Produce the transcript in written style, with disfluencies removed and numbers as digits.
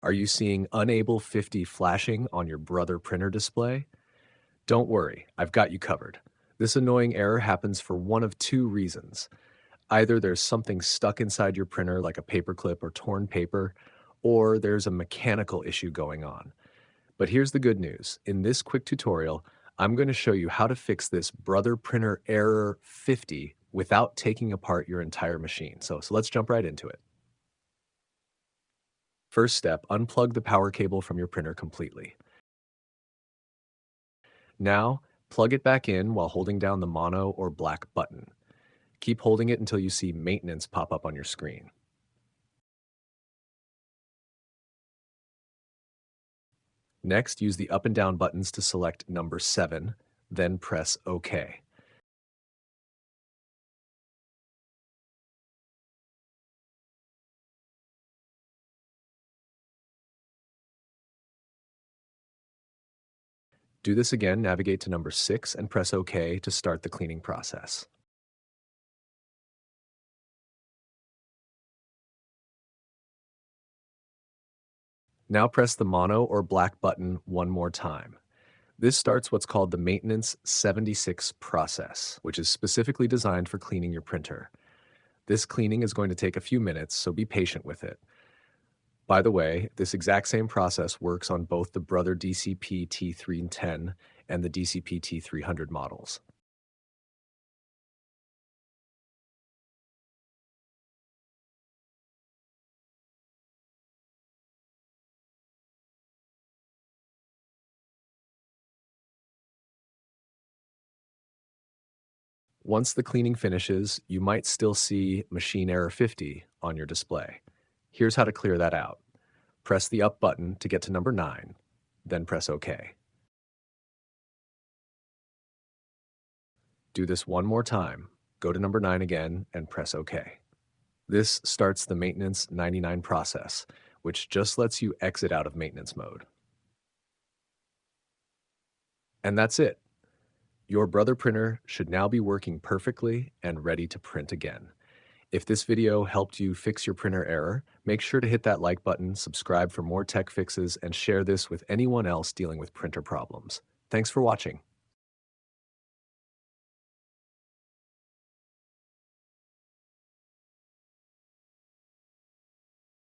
Are you seeing Unable 50 flashing on your Brother printer display? Don't worry, I've got you covered. This annoying error happens for one of two reasons. Either there's something stuck inside your printer like a paperclip or torn paper, or there's a mechanical issue going on. But here's the good news. In this quick tutorial, I'm going to show you how to fix this Brother printer error 50 without taking apart your entire machine. So let's jump right into it. First step, unplug the power cable from your printer completely. Now, plug it back in while holding down the mono or black button. Keep holding it until you see maintenance pop up on your screen. Next, use the up and down buttons to select number 7, then press OK. Do this again, navigate to number 6 and press OK to start the cleaning process. Now press the mono or black button one more time. This starts what's called the Maintenance 76 process, which is specifically designed for cleaning your printer. This cleaning is going to take a few minutes, so be patient with it. By the way, this exact same process works on both the Brother DCP-T310 and the DCP-T300 models. Once the cleaning finishes, you might still see machine error 50 on your display. Here's how to clear that out. Press the up button to get to number 9, then press OK. Do this one more time. Go to number 9 again and press OK. This starts the Maintenance 99 process, which just lets you exit out of maintenance mode. And that's it. Your Brother printer should now be working perfectly and ready to print again. If this video helped you fix your printer error, make sure to hit that like button, subscribe for more tech fixes, and share this with anyone else dealing with printer problems. Thanks for watching.